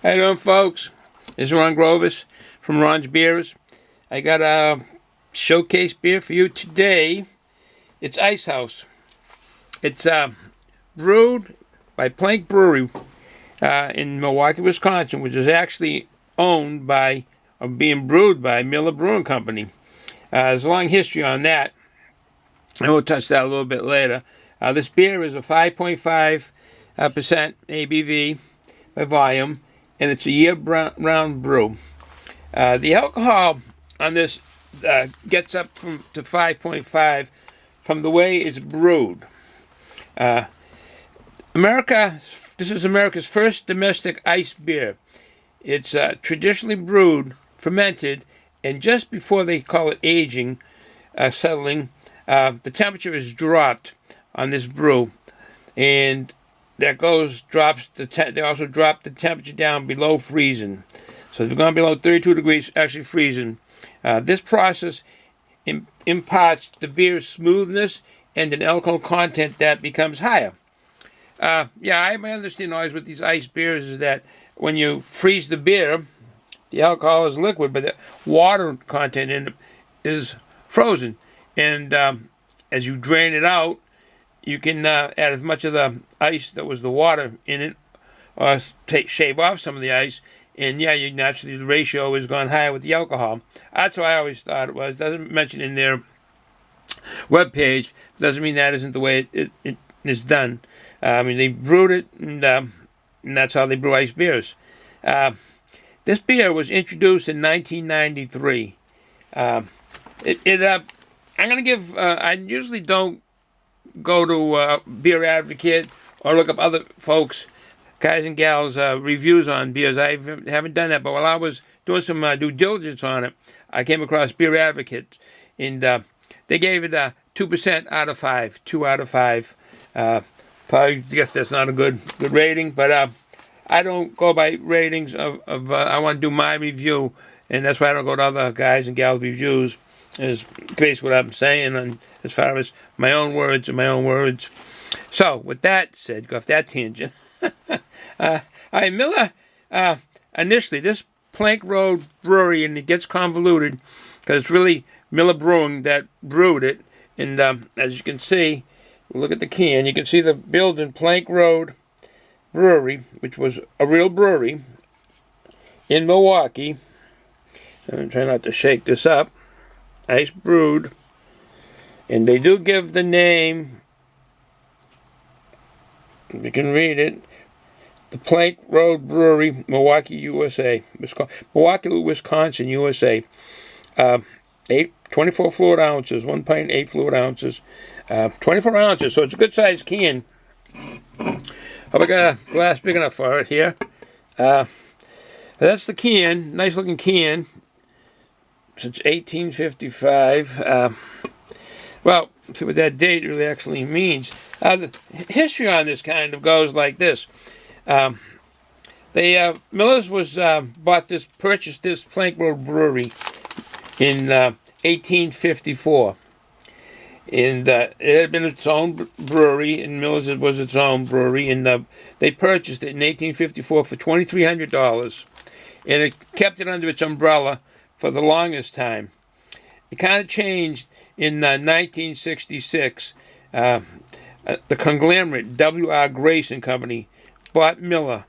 How you doing, folks? This is Ron Grovis from Ron's Beers. I got a showcase beer for you today. It's ICEHOUSE. It's brewed by Plank Brewery in Milwaukee, Wisconsin, which is actually owned by, or being brewed by, Miller Brewing Company. There's a long history on that, and we'll touch that a little bit later. This beer is a 5.5% ABV by volume, and it's a year-round brew. The alcohol on this gets up to 5.5 from the way it's brewed. This is America's first domestic iced beer. It's traditionally brewed, fermented, and just before they call it aging, settling, the temperature is dropped on this brew, and they also drop the temperature down below freezing. So if you're going below 32 degrees, actually freezing. This process imparts the beer's smoothness and an alcohol content that becomes higher. My understanding always with these iced beers is that when you freeze the beer, the alcohol is liquid, but the water content in it is frozen. And as you drain it out, you can add as much of the ice that was the water in it, or shave off some of the ice, and naturally the ratio is gone higher with the alcohol. That's what I always thought it was. It doesn't mention in their webpage. Doesn't mean that isn't the way it is done. They brewed it, and that's how they brew ice beers. This beer was introduced in 1993. I'm going to give. I usually don't go to Beer Advocate or look up other folks, guys and gals, reviews on beers. I haven't done that, but while I was doing some due diligence on it, I came across Beer Advocate, and they gave it 2% out of 5, 2 out of 5. Probably guess that's not a good rating, but I don't go by ratings of I want to do my review, and that's why I don't go to other guys and gals reviews. Is basically what I'm saying, and as far as my own words and my own words. So, with that said, go off that tangent. Miller, initially, this Plank Rd brewery, and it gets convoluted, because it's really Miller Brewing that brewed it, and as you can see, look at the can, you can see the building, Plank Rd Brewery, which was a real brewery in Milwaukee. I'm trying not to shake this up. Ice brewed, and they do give the name, you can read it, the Plank Rd Brewery, Milwaukee, USA, Milwaukee, Wisconsin, USA. 24 fluid ounces, 1 pint, 8 fluid ounces, 24 ounces, so it's a good sized can. Hope I got a glass big enough for it here. That's the can, nice looking can. Since 1855. Well, let's see what that date really actually means. The history on this kind of goes like this. Miller's was purchased this Plank Rd Brewery in 1854. And it had been its own brewery, and Miller's was its own brewery, and they purchased it in 1854 for $2,300, and it kept it under its umbrella for the longest time. It kind of changed in 1966. The conglomerate W.R. Grace and Company bought Miller,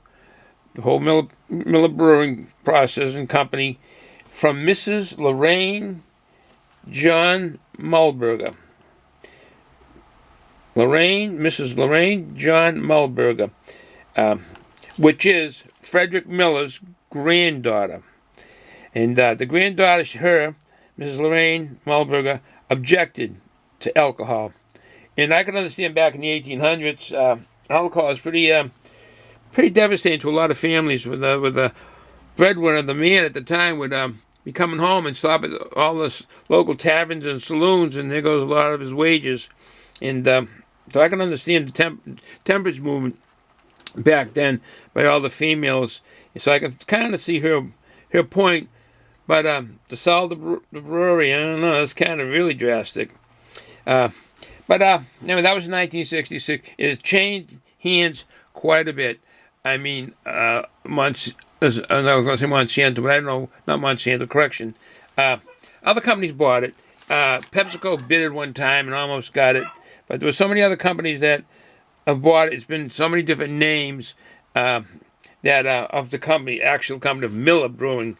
the whole Miller Brewing process and company, from Mrs. Lorraine John Mulberger. Mrs. Lorraine John Mulberger, which is Frederick Miller's granddaughter. And the granddaughter, Mrs. Lorraine Mulberger, objected to alcohol. And I can understand back in the 1800s, alcohol is pretty devastating to a lot of families. With the breadwinner, the man at the time, would be coming home and stop at all the local taverns and saloons, and there goes a lot of his wages. And so I can understand the temperance movement back then by all the females. So I can kind of see her point. But to sell the brewery, I don't know, that's kind of really drastic. Anyway, that was 1966. It has changed hands quite a bit. I mean, I was going to say Monsanto, but I don't know, not Monsanto, correction. Other companies bought it. PepsiCo bid it one time and almost got it. But there were so many other companies that have bought it. It's been so many different names that of the company, actual company of Miller Brewing.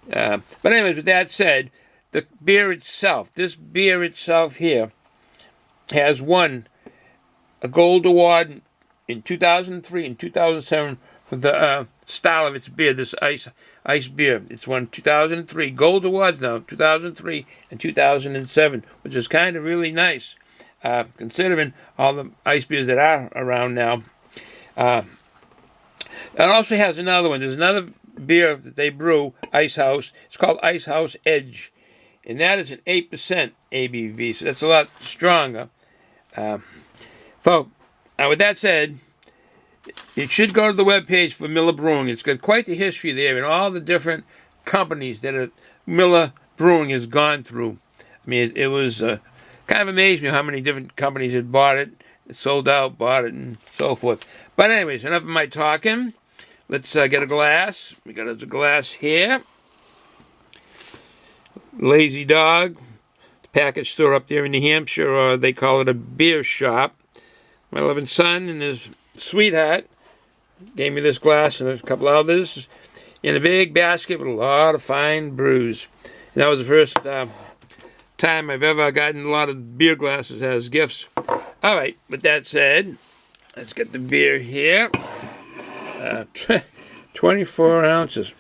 But anyways, with that said, the beer itself, this beer itself here, has won a gold award in 2003 and 2007 for the style of its beer, this ice beer. It's won 2003 gold awards now, 2003 and 2007, which is kind of really nice, considering all the ice beers that are around now. It also has another one. There's another beer that they brew, ICEHOUSE. It's called ICEHOUSE Edge, and that is an 8% ABV, so that's a lot stronger. So, with that said, you should go to the webpage for Miller Brewing. It's got quite the history there and all the different companies that Miller Brewing has gone through. I mean, it was kind of amazed me how many different companies had bought it, sold out, bought it, and so forth. But anyways, enough of my talking. Let's get a glass. We got a glass here. Lazy Dog, the package store up there in New Hampshire, or they call it a beer shop. My loving son and his sweetheart gave me this glass and a couple others in a big basket with a lot of fine brews. And that was the first time I've ever gotten a lot of beer glasses as gifts. All right, with that said, let's get the beer here. 24 ounces.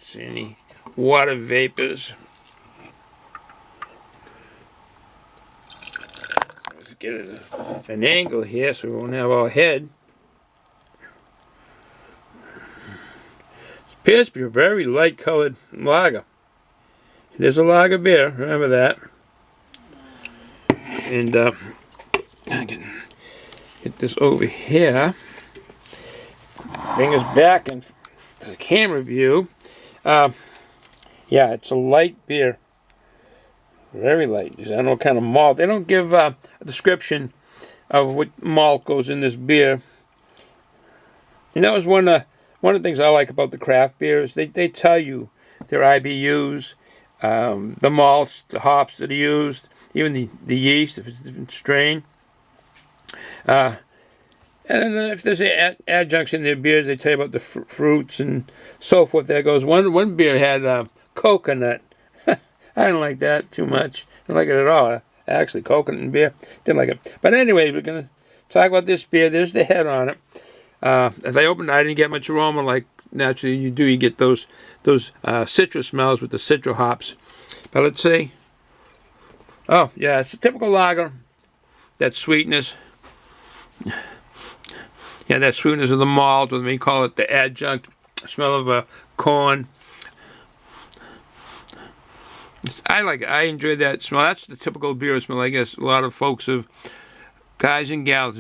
See any water vapors? Let's get an angle here so we won't have our head. It appears to be a very light colored lager. It is a lager beer, remember that. And I can get this over here. Bring us back into the camera view. Yeah, it's a light beer. Very light. I don't know what kind of malt. They don't give a description of what malt goes in this beer. And that was one of the things I like about the craft beers. They tell you their IBUs, the malts, the hops that are used, even the yeast, if it's a different strain. And then if there's adjuncts in their beers, they tell you about the fruits and so forth. There goes. One beer had coconut. I didn't like that too much. I didn't like it at all. Actually, coconut and beer. Didn't like it. But anyway, we're going to talk about this beer. There's the head on it. As I opened it, I didn't get much aroma like naturally you do. You get those citrus smells with the citro hops. But let's see. Oh, yeah, it's a typical lager. That sweetness. Yeah, that sweetness of the malt, or we call it the adjunct smell of corn. I like it. I enjoy that smell. That's the typical beer smell, I guess, a lot of folks have, guys and gals,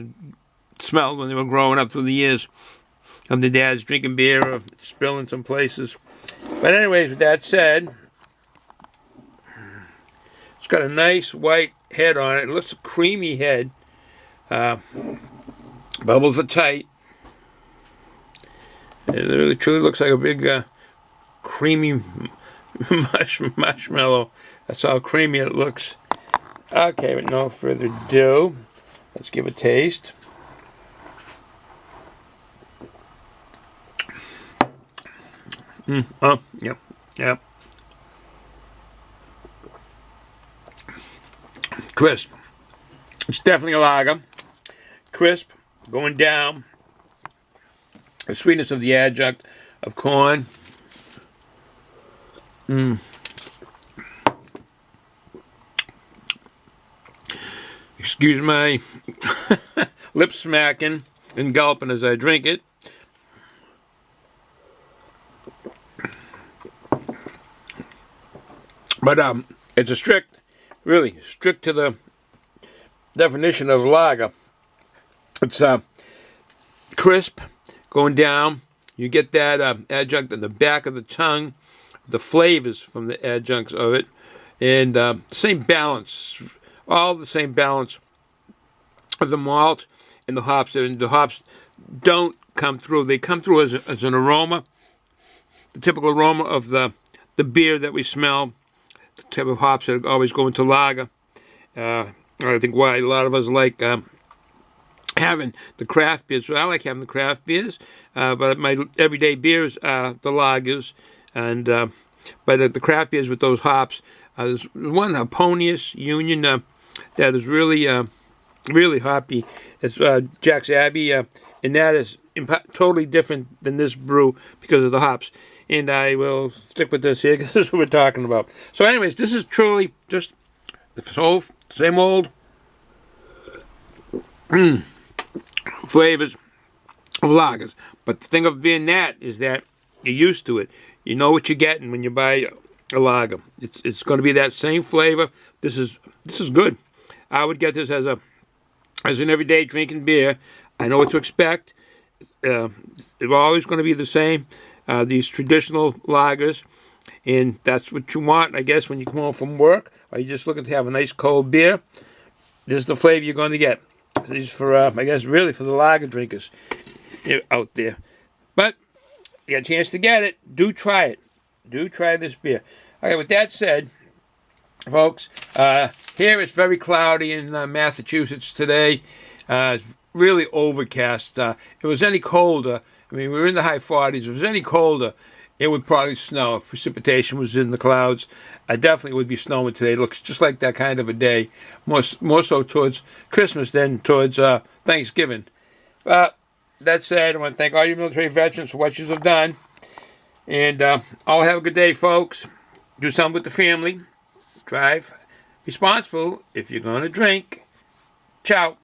smelled when they were growing up through the years of their dads drinking beer or spilling some places. But anyways, with that said, it's got a nice white head on it. It looks a creamy head. Bubbles are tight. It really truly looks like a big creamy marshmallow. That's how creamy it looks. Okay, with no further ado, let's give a taste. Oh, yep. Crisp. It's definitely a lager. Crisp, going down. The sweetness of the adjunct of corn. Excuse my lip smacking and gulping as I drink it. But it's a strict to the definition of lager. It's crisp, going down. You get that adjunct in the back of the tongue, the flavors from the adjuncts of it, and same balance, all the same balance of the malt and the hops. And the hops don't come through. They come through as an aroma, the typical aroma of the beer that we smell, the type of hops that always go into lager. I think why a lot of us like having the craft beers. So I like having the craft beers, but my everyday beers are the lagers, and but the craft beers with those hops. There's one, Harponius Union, that is really really hoppy. It's Jack's Abbey, and that is totally different than this brew because of the hops. And I will stick with this here because this is what we're talking about. So anyways, this is truly just the same old flavors of lagers. But the thing of being that is that you're used to it. You know what you're getting when you buy a lager. It's going to be that same flavor. This is good. I would get this as an everyday drinking beer. I know what to expect. They're always going to be the same. These traditional lagers, and that's what you want, I guess, when you come home from work, or you're just looking to have a nice cold beer. This is the flavor you're going to get. This is for, I guess, really for the lager drinkers out there. But you got a chance to get it. Do try it. Do try this beer. Okay, with that said, folks, here it's very cloudy in Massachusetts today. It's really overcast. If it was any colder, I mean, we were in the high 40s. If it was any colder, it would probably snow. If precipitation was in the clouds, I definitely would be snowing today. It looks just like that kind of a day, more so towards Christmas than towards Thanksgiving. That said, I want to thank all you military veterans for what you have done. And all have a good day, folks. Do something with the family. Drive responsible if you're going to drink. Ciao.